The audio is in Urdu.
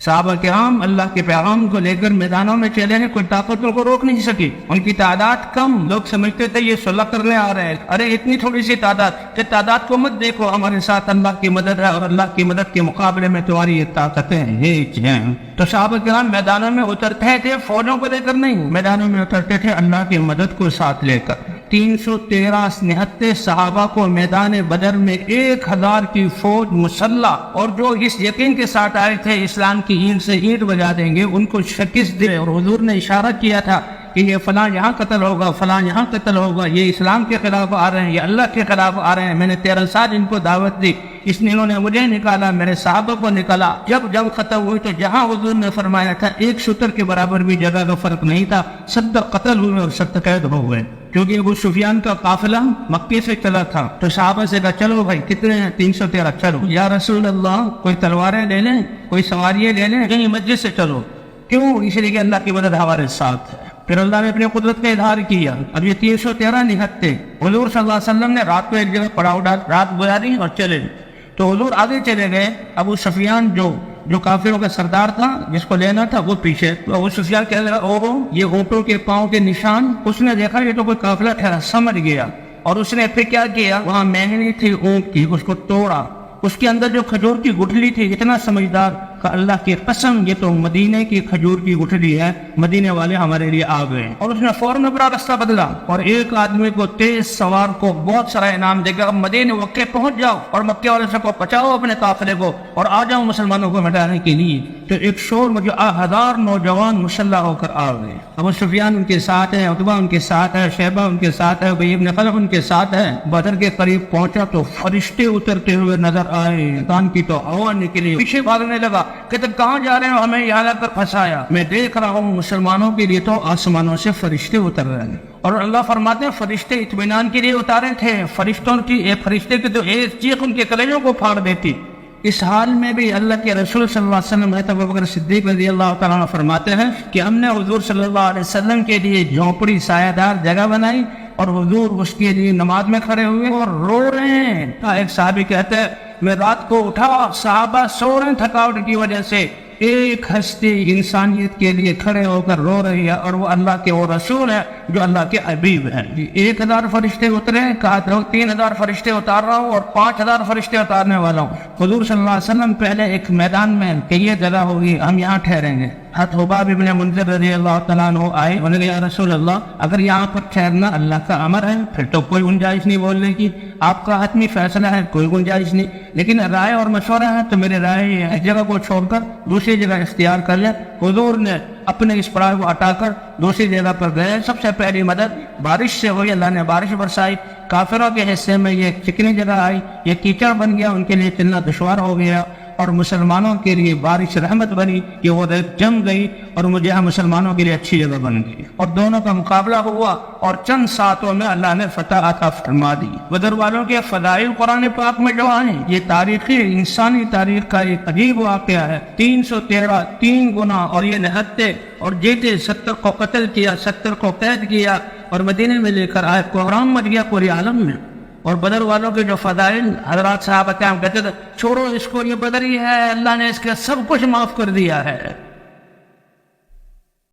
صحابہ کرام اللہ کے پیغام کو لے کر میدانوں میں چلے ہیں، کوئی طاقت ان کو روک نہیں سکی، ان کی تعداد کم، لوگ سمجھتے تھے یہ صلح کرنے آ رہے ہیں، ارے اتنی تھوڑی سی تعداد، کہ تعداد کو مت دیکھو، ہمارے ساتھ اللہ کی مدد ہے اور اللہ کی مدد کے مقابلے میں تمہاری یہ طاقتیں ہیچ ہیں۔ تو صحابہ کرام میدانوں میں اترتے تھے فوجوں کو لے کر نہیں، میدانوں میں اترتے تھے اللہ کی مدد کو ساتھ لے کر۔ 313 نہتے صحابہ کو میدان بدر میں 1000 کی فوج مسلح، اور جو اس یقین کے ساتھ آئے تھے اسلام کی اینٹ سے اینٹ بجا دیں گے، ان کو شکست دے، اور حضور نے اشارہ کیا تھا کہ یہ فلاں یہاں قتل ہوگا، فلاں یہاں قتل ہوگا، یہ اسلام کے خلاف آ رہے ہیں، یہ اللہ کے خلاف آ رہے ہیں، میں نے 13 سال ان کو دعوت دی، اس نے انہوں نے مجھے نکالا، میرے صحابہ کو نکالا۔ جب جنگ ختم ہوئی تو جہاں حضور نے فرمایا تھا ایک شتر کے برابر بھی جگہ کا فرق نہیں تھا، 70 قتل ہوئے اور 70 قید ہو گئے، کیونکہ ابو سفیان کا قافلہ مکے سے چلا تھا۔ تو صحابہ سے کہا چلو بھائی کتنے ہیں؟ 313، چلو یا رسول اللہ کوئی تلواریں لے لیں، کوئی سواریاں لے لیں، کہیں مسجد سے چلو، کیوں؟ اس لیے کہ اللہ کی مدد ہمارے ساتھ ہے۔ پھر اللہ نے اپنی قدرت کا اظہار کیا۔ اب یہ 313 نہتے، حضور صلی اللہ علیہ وسلم نے رات کو ایک جگہ پڑاؤ ڈال، رات گزاری اور چلے، تو حضور آگے چلے گئے، ابو سفیان جو کافروں کا سردار تھا جس کو لینا تھا وہ پیچھے، تو ابو سفیان کہنے لگا اوہو یہ اونٹوں کے پاؤں کے نشان، اس نے دیکھا یہ تو کوئی قافلہ ٹھہرا، سمجھ گیا، اور اس نے پھر کیا کیا، وہاں مہنگی تھی اونٹ کی، اس کو توڑا، اس کے اندر جو کھجور کی گٹھلی تھی، اتنا سمجھدار کہ اللہ کی قسم یہ تو مدینے کی کھجور کی گٹھلی ہے، مدینے والے ہمارے لیے آ گئے، اور اس نے فوراً اپنا راستہ بدلا، اور ایک آدمی کو تیز سوار کو بہت سارا انعام دے گا، اب مدینے مکے پہنچ جاؤ اور مکے والے سے کو بچاؤ اپنے قافلے کو اور آ جاؤ مسلمانوں کو مٹانے کے لیے۔ تو ایک شور مجھے 1000 نوجوان مسلح ہو کر آ گئے، ابو سفیان ان کے ساتھ ہے، عتبہ ان کے ساتھ ہے، شیبہ ان کے ساتھ ہے، ابی بن خلف ان کے ساتھ ہے۔ بدر کے قریب پہنچا تو فرشتے اترتے ہوئے نظر آئے، شیطان کی تو ہوا نکلی، پیچھے بھاگنے لگا کہ تم کہاں جا رہے ہو، ہمیں یہاں لا کر پھنسایا، میں دیکھ رہا ہوں مسلمانوں کے لیے تو آسمانوں سے فرشتے اتر رہے ہیں، اور اللہ فرماتے ہیں فرشتے اطمینان کے لیے اتارے تھے، فرشتے کی تو ایک چیخ ان کے کلیجوں کو پھاڑ دیتی۔ اس حال میں بھی اللہ کے رسول صلی اللہ علیہ وسلم ابو بکر صدیق رضی اللہ تعالیٰ عنہ فرماتے ہیں کہ ہم نے حضور صلی اللہ علیہ وسلم کے لیے جھونپڑی سایہ دار جگہ بنائی، اور حضور اس کے لیے نماز میں کھڑے ہوئے اور رو رہے ہیں۔ ایک صحابی کہتے ہیں میں رات کو اٹھا، صحابہ سو رہے ہیں تھکاوٹ کی وجہ سے، ایک ہستی انسانیت کے لیے کھڑے ہو کر رو رہی ہے، اور وہ اللہ کے وہ رسول ہے جو اللہ کے حبیب ہیں۔ 1000 فرشتے اترے، کہا 3000 فرشتے اتار رہا ہوں اور 5000 فرشتے اتارنے والا ہوں۔ حضور صلی اللہ علیہ وسلم پہلے ایک میدان میں کہ یہ جگہ ہوگی ہم یہاں ٹھہریں گے، حباب ابن منذر رضی اللہ تعالیٰ عنہ آئے، انہوں نے کہا یا رسول اللہ اگر یہاں پر ٹھہرنا اللہ کا امر ہے پھر تو کوئی گنجائش نہیں بولنے کی، آپ کا حتمی فیصلہ ہے، کوئی گنجائش نہیں، لیکن رائے اور مشورہ ہے تو میرے رائے یہ ہے اس جگہ کو چھوڑ کر دوسری جگہ اختیار کر لیں۔ حضور نے اپنے اس پڑاؤ کو ہٹا کر دوسری جگہ پر گئے۔ سب سے پہلی مدد بارش سے ہوئی، اللہ نے بارش برسائی، کافروں کے حصے میں یہ چکنی جگہ آئی، یہ کیچڑ بن گیا، ان کے لیے چلنا دشوار ہو گیا، اور مسلمانوں کے لیے بارش رحمت بنی کہ وہ جم گئی اور مجھے مسلمانوں کے لیے اچھی جگہ بن گئی، اور دونوں کا مقابلہ ہوا اور چند ساتوں میں اللہ نے فتح عطا فرما دی۔ بدر والوں کے فضائل قرآن پاک میں جو ہیں یہ تاریخی انسانی تاریخ کا ایک عجیب واقعہ ہے۔ 313 3 گنا، اور یہ نہتے اور جیتے 70 کو قتل کیا، 70 کو قید کیا اور مدینے میں لے کر آئے، قرآن مچ گیا پورے عالم میں۔ اور بدر والوں کے جو فضائل حضرات صحابہ کرام کہتے تھے چھوڑو اس کو، یہ بدری ہے، اللہ نے اس کا سب کچھ معاف کر دیا ہے۔